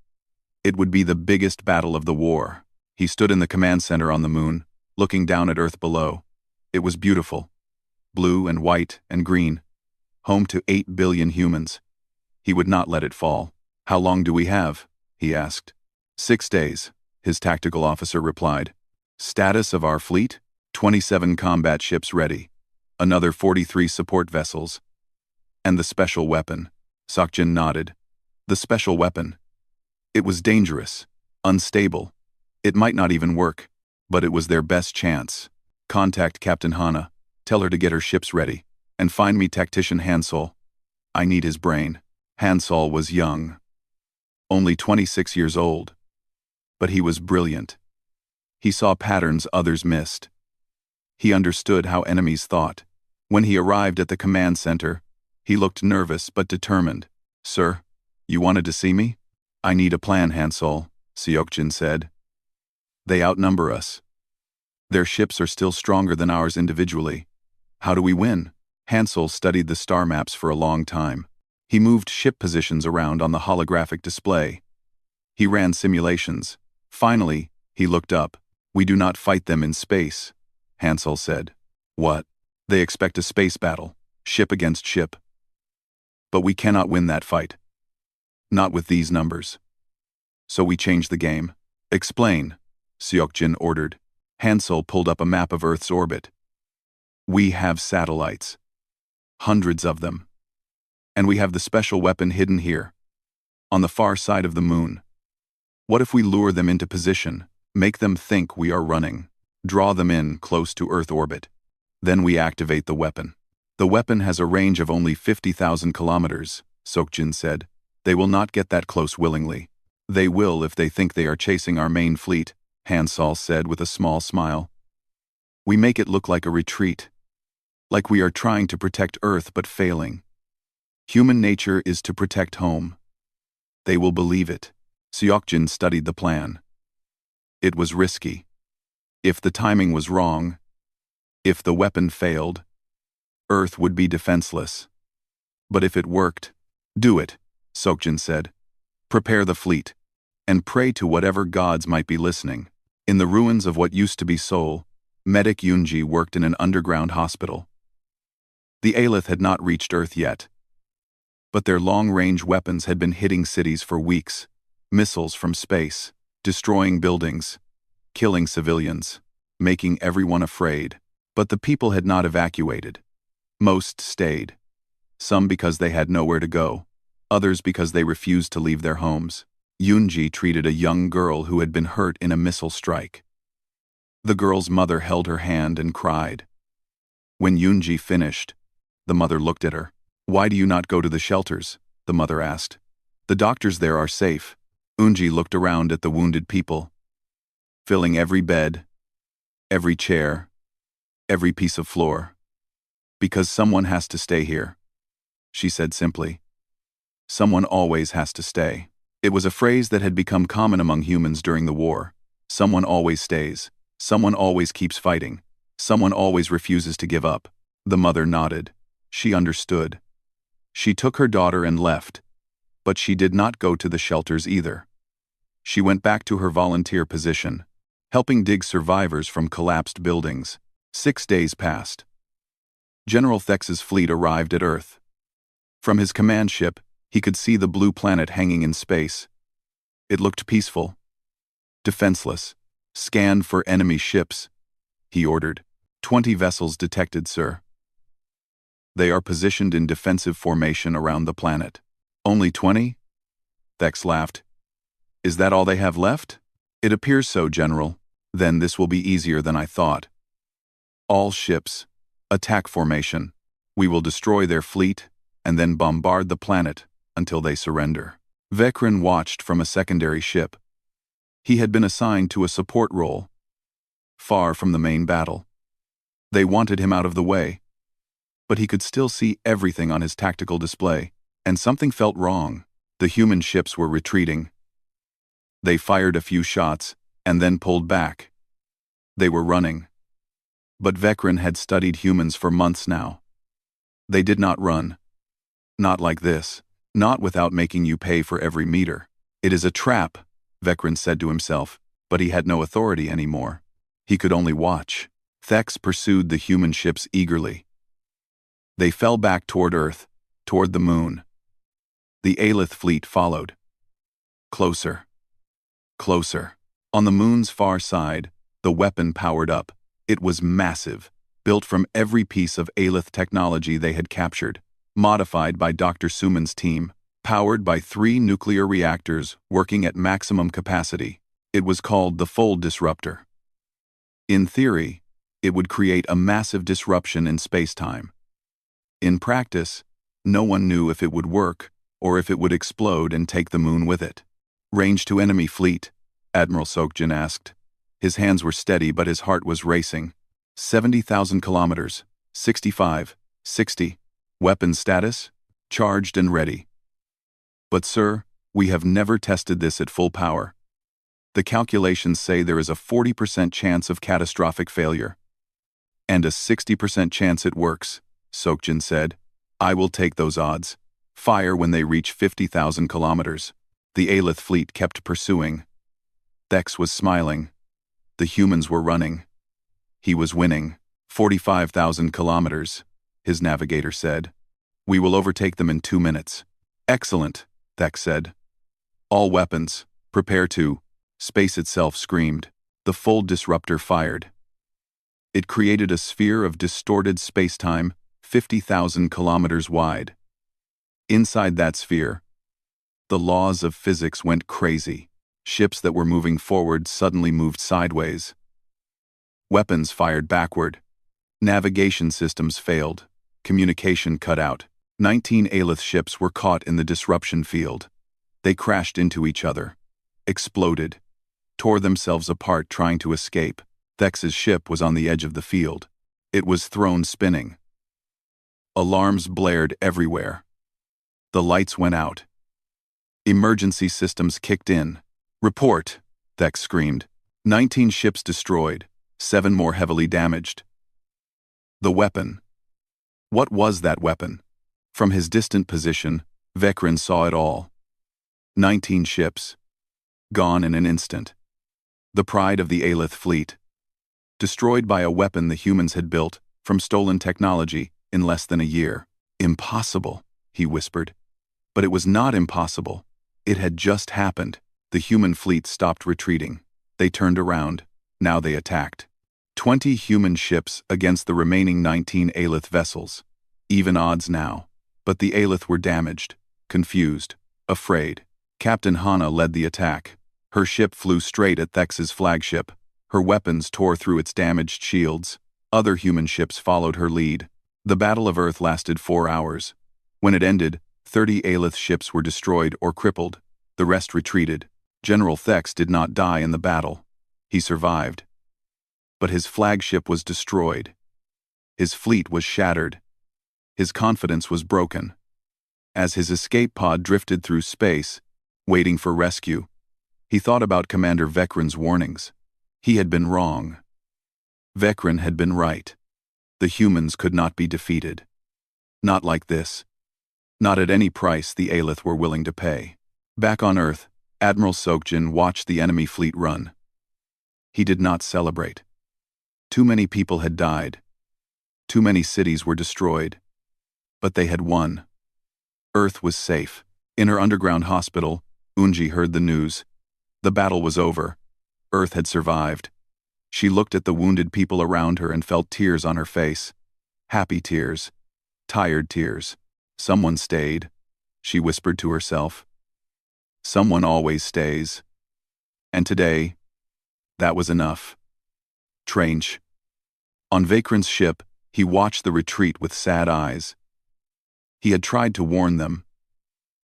It would be the biggest battle of the war. He stood in the command center on the moon, looking down at Earth below. It was beautiful. Blue and white and green. Home to 8 billion humans. He would not let it fall. How long do we have? He asked. 6 days, his tactical officer replied. Status of our fleet? 27 combat ships ready. Another 43 support vessels. And the special weapon. Sokjin nodded. The special weapon. It was dangerous, unstable. It might not even work, but it was their best chance. Contact Captain Hana, tell her to get her ships ready, and find me tactician Hansol. I need his brain. Hansol was young. Only 26 years old. But he was brilliant. He saw patterns others missed. He understood how enemies thought. When he arrived at the command center, he looked nervous but determined. Sir, you wanted to see me? I need a plan, Hansol, Seokjin said. They outnumber us. Their ships are still stronger than ours individually. How do we win? Hansol studied the star maps for a long time. He moved ship positions around on the holographic display. He ran simulations. Finally, he looked up. We do not fight them in space, Hansol said. What? They expect a space battle, ship against ship. But we cannot win that fight. Not with these numbers. So we change the game. Explain, Seokjin ordered. Hansol pulled up a map of Earth's orbit. We have satellites. Hundreds of them. And we have the special weapon hidden here, on the far side of the moon. What if we lure them into position, make them think we are running, draw them in close to Earth orbit? Then we activate the weapon. The weapon has a range of only 50,000 kilometers, Sokjin said. They will not get that close willingly. They will if they think they are chasing our main fleet, Hansol said with a small smile. We make it look like a retreat. Like we are trying to protect Earth but failing. Human nature is to protect home. They will believe it. Seokjin studied the plan. It was risky. If the timing was wrong, if the weapon failed, Earth would be defenseless. But if it worked, do it, Sokjin said. Prepare the fleet, and pray to whatever gods might be listening. In the ruins of what used to be Seoul, medic Yoonji worked in an underground hospital. The Aelith had not reached Earth yet. But their long-range weapons had been hitting cities for weeks. Missiles from space, destroying buildings, killing civilians, making everyone afraid. But the people had not evacuated. Most stayed. Some because they had nowhere to go, others because they refused to leave their homes. Yoonji treated a young girl who had been hurt in a missile strike. The girl's mother held her hand and cried. When Yoonji finished, the mother looked at her. Why do you not go to the shelters? The mother asked. The doctors there are safe. Yoonji looked around at the wounded people, filling every bed, every chair, every piece of floor. Because someone has to stay here, she said simply. Someone always has to stay. It was a phrase that had become common among humans during the war. Someone always stays. Someone always keeps fighting. Someone always refuses to give up. The mother nodded. She understood. She took her daughter and left. But she did not go to the shelters either. She went back to her volunteer position, helping dig survivors from collapsed buildings. 6 days passed. General Thex's fleet arrived at Earth. From his command ship, he could see the blue planet hanging in space. It looked peaceful, defenseless. Scan for enemy ships, he ordered. 20 vessels detected, sir. They are positioned in defensive formation around the planet. Only 20? Thex laughed. Is that all they have left? It appears so, General. Then this will be easier than I thought. All ships, attack formation. We will destroy their fleet and then bombard the planet until they surrender. Vekran watched from a secondary ship. He had been assigned to a support role, far from the main battle. They wanted him out of the way, but he could still see everything on his tactical display, and something felt wrong. The human ships were retreating. They fired a few shots, and then pulled back. They were running. But Vecren had studied humans for months now. They did not run. Not like this. Not without making you pay for every meter. It is a trap, Vecren said to himself, but he had no authority anymore. He could only watch. Thex pursued the human ships eagerly. They fell back toward Earth, toward the moon. The Aelith fleet followed. Closer. Closer. On the moon's far side, the weapon powered up. It was massive, built from every piece of Aelith technology they had captured, modified by Dr. Suman's team, powered by 3 nuclear reactors working at maximum capacity. It was called the Fold Disruptor. In theory, it would create a massive disruption in space-time. In practice, no one knew if it would work or if it would explode and take the moon with it. "Range to enemy fleet," Admiral Sokjin asked. His hands were steady, but his heart was racing. 70,000 kilometers, 65, 60. Weapons status? Charged and ready. "But sir, we have never tested this at full power. The calculations say there is a 40% chance of catastrophic failure. And a 60% chance it works," Sokjin said. "I will take those odds. Fire when they reach 50,000 kilometers." The Aelith fleet kept pursuing. Thex was smiling. The humans were running. He was winning. 45,000 kilometers, his navigator said. "We will overtake them in 2 minutes." "Excellent," Thex said. "All weapons, prepare to." Space itself screamed. The Fold Disruptor fired. It created a sphere of distorted space-time, 50,000 kilometers wide. Inside that sphere, the laws of physics went crazy. Ships that were moving forward suddenly moved sideways. Weapons fired backward. Navigation systems failed. Communication cut out. 19 Aelith ships were caught in the disruption field. They crashed into each other, exploded, tore themselves apart trying to escape. Thex's ship was on the edge of the field. It was thrown spinning. Alarms blared everywhere. The lights went out. Emergency systems kicked in. "Report," Thex screamed. 19 ships destroyed, 7 more heavily damaged. The weapon. What was that weapon? From his distant position, Vecren saw it all. 19 ships. Gone in an instant. The pride of the Aelith fleet. Destroyed by a weapon the humans had built, from stolen technology, in less than a year. "Impossible," he whispered. But it was not impossible. It had just happened. The human fleet stopped retreating. They turned around. Now they attacked. 20 human ships against the remaining 19 Aelith vessels. Even odds now. But the Aelith were damaged, confused, afraid. Captain Hana led the attack. Her ship flew straight at Thex's flagship. Her weapons tore through its damaged shields. Other human ships followed her lead. The Battle of Earth lasted 4 hours. When it ended, 30 Aelith ships were destroyed or crippled. The rest retreated. General Thex did not die in the battle. He survived. But his flagship was destroyed. His fleet was shattered. His confidence was broken. As his escape pod drifted through space, waiting for rescue, he thought about Commander Vecren's warnings. He had been wrong. Vecren had been right. The humans could not be defeated. Not like this. Not at any price the Aelith were willing to pay. Back on Earth, Admiral Sokjin watched the enemy fleet run. He did not celebrate. Too many people had died. Too many cities were destroyed. But they had won. Earth was safe. In her underground hospital, Unji heard the news. The battle was over. Earth had survived. She looked at the wounded people around her and felt tears on her face. Happy tears. Tired tears. Someone stayed, she whispered to herself. Someone always stays. And today, that was enough. Tranche. On Vecren's ship, he watched the retreat with sad eyes. He had tried to warn them.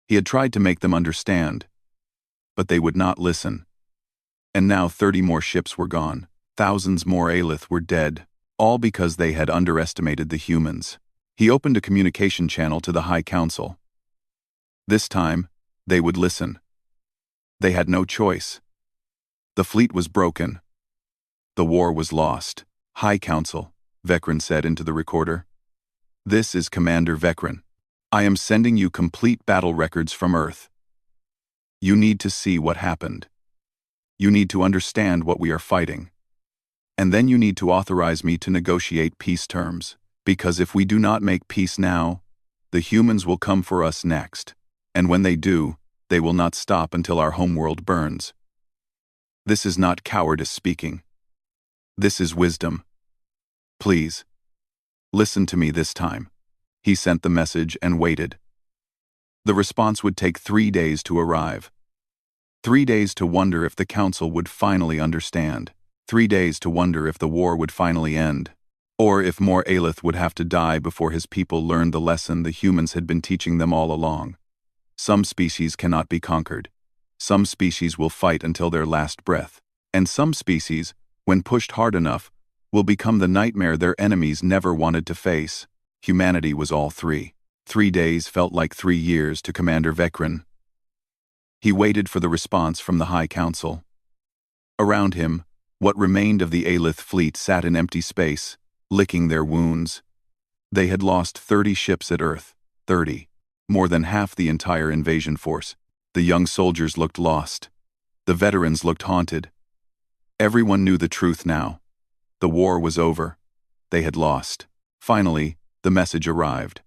He had tried to make them understand. But they would not listen. And now 30 more ships were gone. Thousands more Aelith were dead, all because they had underestimated the humans. He opened a communication channel to the High Council. This time, they would listen. They had no choice. The fleet was broken. The war was lost. High Council, Vecran said into the recorder. This is Commander Vecran. I am sending you complete battle records from Earth. You need to see what happened. You need to understand what we are fighting. And then you need to authorize me to negotiate peace terms, because if we do not make peace now, the humans will come for us next, and when they do, they will not stop until our homeworld burns. This is not cowardice speaking. This is wisdom. Please, listen to me this time. He sent the message and waited. The response would take 3 days to arrive. 3 days to wonder if the Council would finally understand. 3 days to wonder if the war would finally end. Or if more Aelith would have to die before his people learned the lesson the humans had been teaching them all along. Some species cannot be conquered. Some species will fight until their last breath. And some species, when pushed hard enough, will become the nightmare their enemies never wanted to face. Humanity was all three. 3 days felt like 3 years to Commander Vecran. He waited for the response from the High Council. Around him, what remained of the Aelith fleet sat in empty space, licking their wounds. They had lost 30 ships at Earth. 30. More than half the entire invasion force. The young soldiers looked lost. The veterans looked haunted. Everyone knew the truth now. The war was over. They had lost. Finally, the message arrived.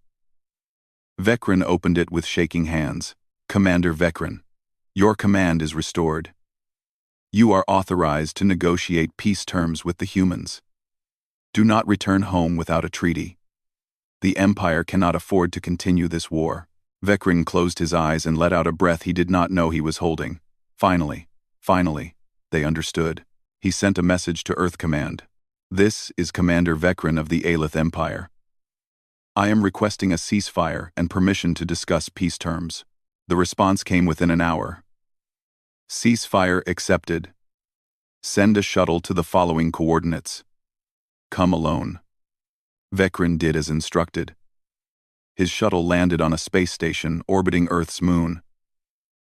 Vecran opened it with shaking hands. Commander Vecran, your command is restored. You are authorized to negotiate peace terms with the humans. Do not return home without a treaty. The Empire cannot afford to continue this war. Vecran closed his eyes and let out a breath he did not know he was holding. Finally, they understood. He sent a message to Earth Command. This is Commander Vecran of the Aelith Empire. I am requesting a ceasefire and permission to discuss peace terms. The response came within an hour. Ceasefire accepted. Send a shuttle to the following coordinates. Come alone. Vecran did as instructed. His shuttle landed on a space station orbiting Earth's moon.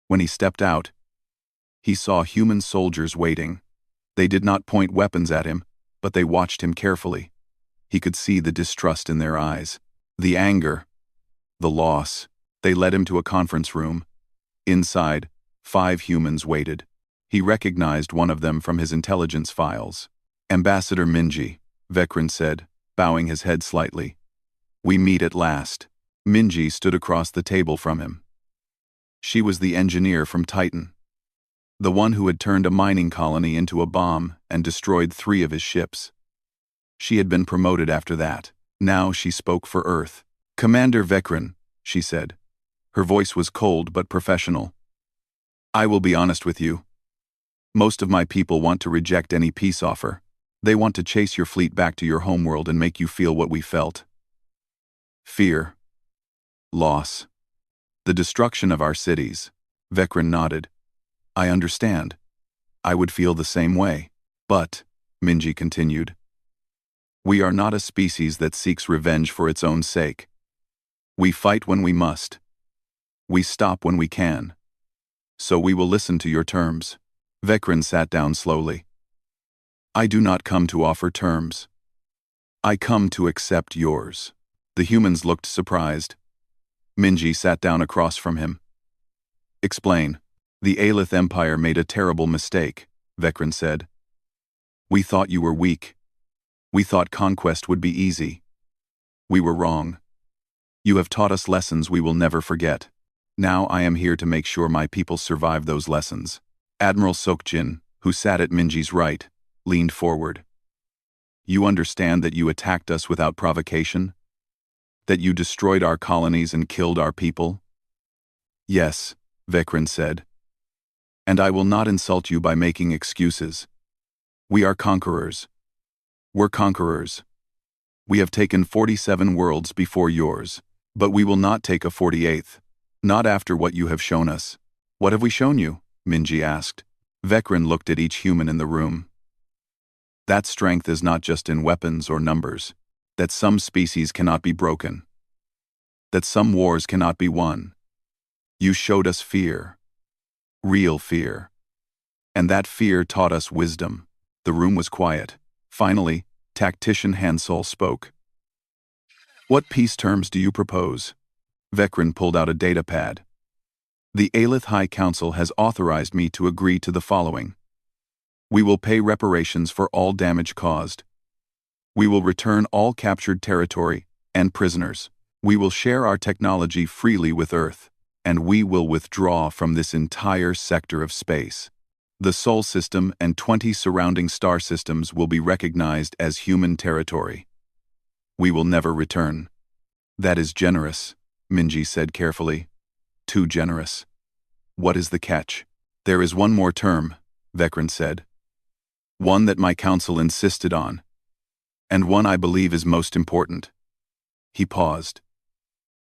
When he stepped out, he saw human soldiers waiting. They did not point weapons at him, but they watched him carefully. He could see the distrust in their eyes, the anger, the loss. They led him to a conference room. Inside, 5 humans waited. He recognized one of them from his intelligence files. Ambassador Minji, Vecran said, bowing his head slightly. We meet at last. Minji stood across the table from him. She was the engineer from Titan. The one who had turned a mining colony into a bomb and destroyed 3 of his ships. She had been promoted after that. Now she spoke for Earth. Commander Vecran, she said. Her voice was cold but professional. I will be honest with you. Most of my people want to reject any peace offer. They want to chase your fleet back to your homeworld and make you feel what we felt. Fear. Loss. The destruction of our cities. Vecran nodded. I understand. I would feel the same way. But, Minji continued, we are not a species that seeks revenge for its own sake. We fight when we must. We stop when we can. So we will listen to your terms. Vecran sat down slowly. I do not come to offer terms. I come to accept yours. The humans looked surprised. Minji sat down across from him. Explain. The Aelith Empire made a terrible mistake, Vecran said. We thought you were weak. We thought conquest would be easy. We were wrong. You have taught us lessons we will never forget. Now I am here to make sure my people survive those lessons. Admiral Sokjin, who sat at Minji's right, leaned forward. You understand that you attacked us without provocation? That you destroyed our colonies and killed our people? Yes, Vecran said. And I will not insult you by making excuses. We are conquerors. We're conquerors. We have taken 47 worlds before yours, but we will not take a 48th. Not after what you have shown us. What have we shown you? Minji asked. Vecran looked at each human in the room. That strength is not just in weapons or numbers. That some species cannot be broken. That some wars cannot be won. You showed us fear. Real fear. And that fear taught us wisdom. The room was quiet. Finally, Tactician Hansol spoke. What peace terms do you propose? Vecran pulled out a data pad. The Aelith High Council has authorized me to agree to the following. We will pay reparations for all damage caused. We will return all captured territory and prisoners. We will share our technology freely with Earth, and we will withdraw from this entire sector of space. The Sol system and 20 surrounding star systems will be recognized as human territory. We will never return. That is generous, Minji said carefully. Too generous. What is the catch? There is one more term, Vecran said. One that my council insisted on. And one I believe is most important. He paused.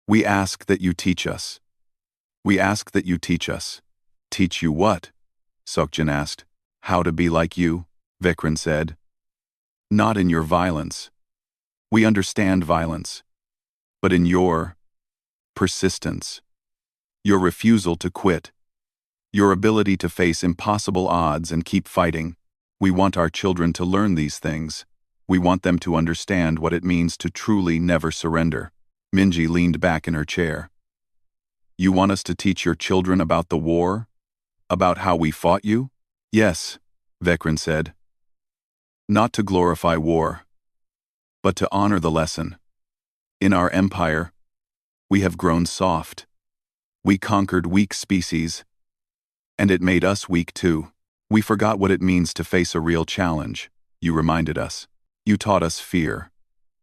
We ask that you teach us. We ask that you teach us. Teach you what? Sokjin asked. How to be like you, Vecran said. Not in your violence. We understand violence. But in your persistence. Your refusal to quit. Your ability to face impossible odds and keep fighting. We want our children to learn these things. We want them to understand what it means to truly never surrender. Minji leaned back in her chair. You want us to teach your children about the war? About how we fought you? Yes, Vecran said. Not to glorify war, but to honor the lesson. In our empire, we have grown soft. We conquered weak species, and it made us weak too. We forgot what it means to face a real challenge. You reminded us. You taught us fear.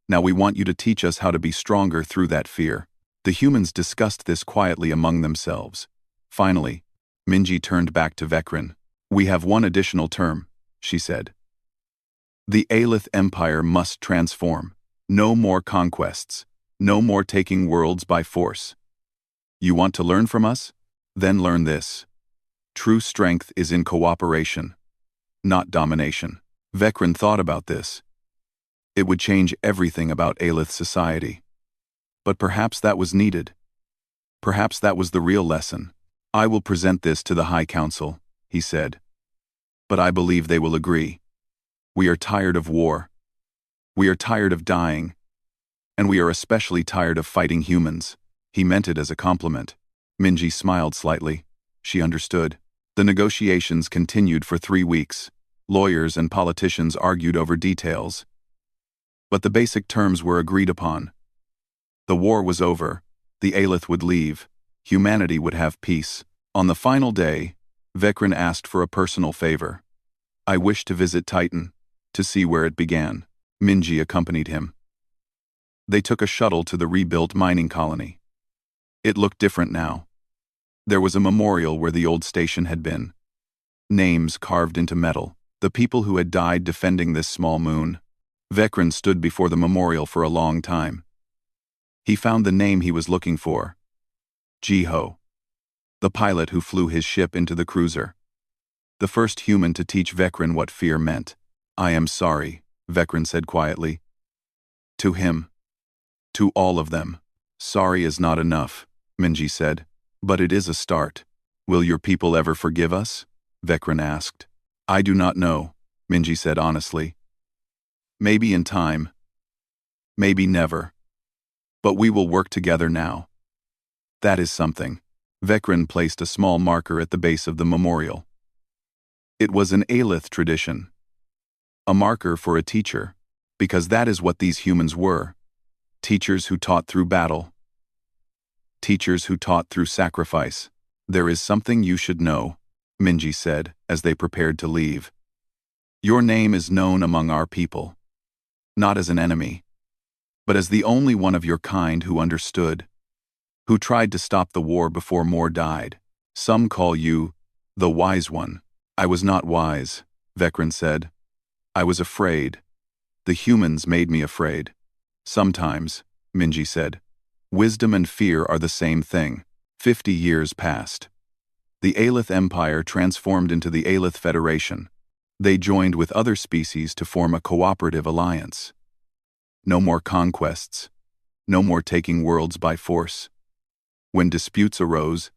Now we want you to teach us how to be stronger through that fear. The humans discussed this quietly among themselves. Finally, Minji turned back to Vecran. We have one additional term, she said. The Aelith Empire must transform. No more conquests. No more taking worlds by force. You want to learn from us? Then learn this. True strength is in cooperation, not domination. Vecran thought about this. It would change everything about Aelith society. But perhaps that was needed. Perhaps that was the real lesson. I will present this to the High Council, he said. But I believe they will agree. We are tired of war. We are tired of dying. And we are especially tired of fighting humans. He meant it as a compliment. Minji smiled slightly. She understood. The negotiations continued for 3 weeks. Lawyers and politicians argued over details. But the basic terms were agreed upon. The war was over. The Aelith would leave. Humanity would have peace. On the final day, Vecran asked for a personal favor. I wish to visit Titan, to see where it began. Minji accompanied him. They took a shuttle to the rebuilt mining colony. It looked different now. There was a memorial where the old station had been. Names carved into metal. The people who had died defending this small moon. Vecran stood before the memorial for a long time. He found the name he was looking for. Jiho. The pilot who flew his ship into the cruiser. The first human to teach Vecran what fear meant. I am sorry, Vecran said quietly. To him. To all of them. Sorry is not enough, Minji said. But it is a start. Will your people ever forgive us? Vecran asked. I do not know, Minji said honestly. Maybe in time. Maybe never. But we will work together now. That is something. Vecran placed a small marker at the base of the memorial. It was an Aelith tradition. A marker for a teacher, because that is what these humans were. Teachers who taught through battle. Teachers who taught through sacrifice. There is something you should know, Minji said as they prepared to leave. Your name is known among our people. Not as an enemy, but as the only one of your kind who understood, who tried to stop the war before more died. Some call you the wise one. I was not wise, Vecran said. I was afraid. The humans made me afraid. Sometimes, Minji said. Wisdom and fear are the same thing. 50 years passed. The Aelith Empire transformed into the Aelith Federation. They joined with other species to form a cooperative alliance. No more conquests. No more taking worlds by force. When disputes arose,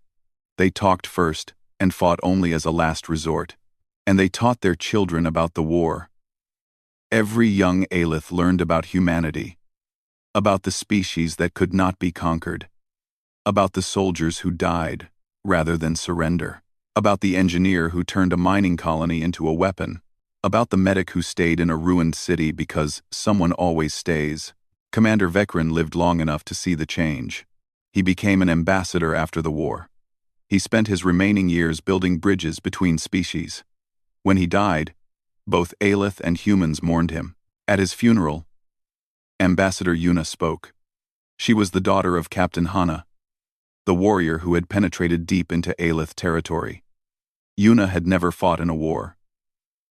they talked first and fought only as a last resort. And they taught their children about the war. Every young Aelith learned about humanity, about the species that could not be conquered, about the soldiers who died rather than surrender, about the engineer who turned a mining colony into a weapon, about the medic who stayed in a ruined city because someone always stays. Commander Vecren lived long enough to see the change. He became an ambassador after the war. He spent his remaining years building bridges between species. When he died, both Aelith and humans mourned him. At his funeral, Ambassador Yuna spoke. She was the daughter of Captain Hana, the warrior who had penetrated deep into Aelith territory. Yuna had never fought in a war.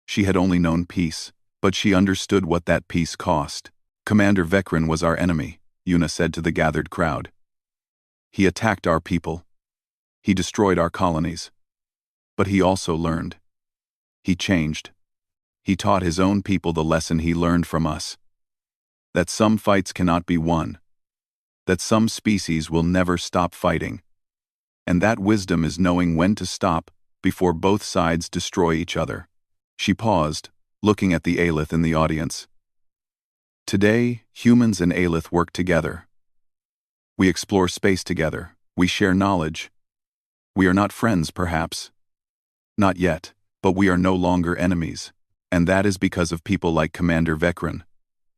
She had only known peace, but she understood what that peace cost. Commander Vecren was our enemy, Yuna said to the gathered crowd. He attacked our people. He destroyed our colonies. But he also learned. He changed. He taught his own people the lesson he learned from us. That some fights cannot be won. That some species will never stop fighting. And that wisdom is knowing when to stop before both sides destroy each other. She paused, looking at the Aelith in the audience. Today, humans and Aelith work together. We explore space together. We share knowledge. We are not friends, perhaps. Not yet, but we are no longer enemies. And that is because of people like Commander Vecren,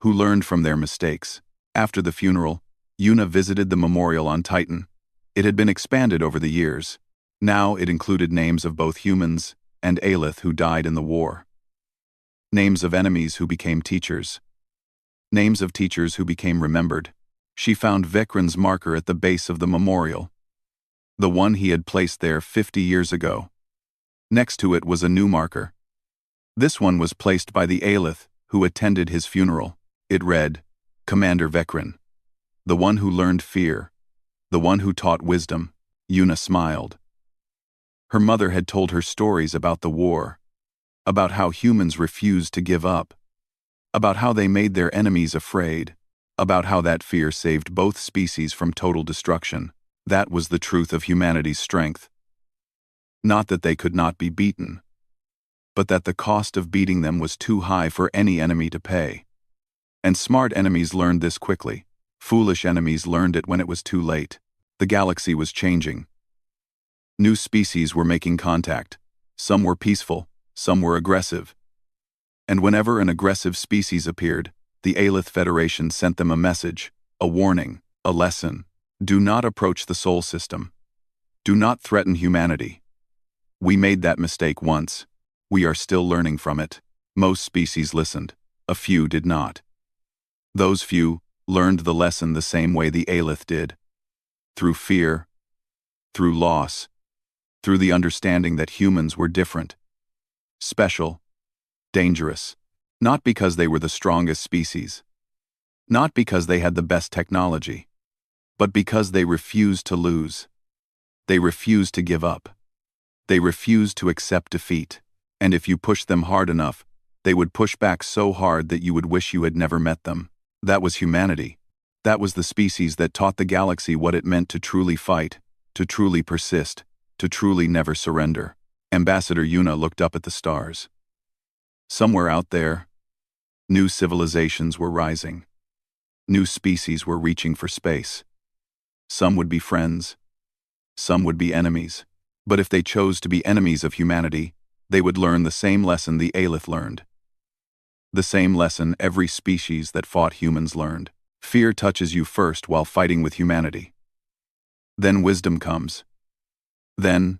who learned from their mistakes. After the funeral, Yuna visited the memorial on Titan. It had been expanded over the years. Now it included names of both humans and Aelith who died in the war. Names of enemies who became teachers. Names of teachers who became remembered. She found Vecren's marker at the base of the memorial. The one he had placed there 50 years ago. Next to it was a new marker. This one was placed by the Aelith who attended his funeral. It read, Commander Vecren. The one who learned fear. The one who taught wisdom. Yuna smiled. Her mother had told her stories about the war, about how humans refused to give up, about how they made their enemies afraid, about how that fear saved both species from total destruction. That was the truth of humanity's strength. Not that they could not be beaten, but that the cost of beating them was too high for any enemy to pay. And smart enemies learned this quickly. Foolish enemies learned it when it was too late. The galaxy was changing. New species were making contact. Some were peaceful, some were aggressive. And whenever an aggressive species appeared, the Aelith Federation sent them a message, a warning, a lesson. Do not approach the Sol system. Do not threaten humanity. We made that mistake once. We are still learning from it. Most species listened. A few did not. Those few learned the lesson the same way the Aelith did. Through fear, through loss, through the understanding that humans were different, special, dangerous, not because they were the strongest species, not because they had the best technology, but because they refused to lose. They refused to give up. They refused to accept defeat. And if you pushed them hard enough, they would push back so hard that you would wish you had never met them. That was humanity. That was the species that taught the galaxy what it meant to truly fight, to truly persist, to truly never surrender. Ambassador Yuna looked up at the stars. Somewhere out there, new civilizations were rising. New species were reaching for space. Some would be friends. Some would be enemies. But if they chose to be enemies of humanity, they would learn the same lesson the Aelith learned. The same lesson every species that fought humans learned. Fear touches you first while fighting with humanity. Then wisdom comes. Then,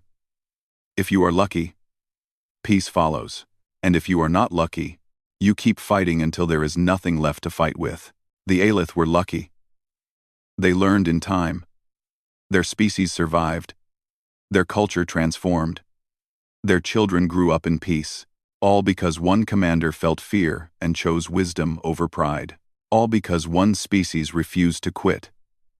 if you are lucky, peace follows. And if you are not lucky, you keep fighting until there is nothing left to fight with. The Aelith were lucky. They learned in time. Their species survived. Their culture transformed. Their children grew up in peace. All because one commander felt fear and chose wisdom over pride. All because one species refused to quit.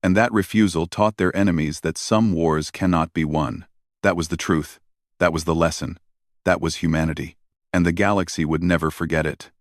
And that refusal taught their enemies that some wars cannot be won. That was the truth. That was the lesson. That was humanity. And the galaxy would never forget it.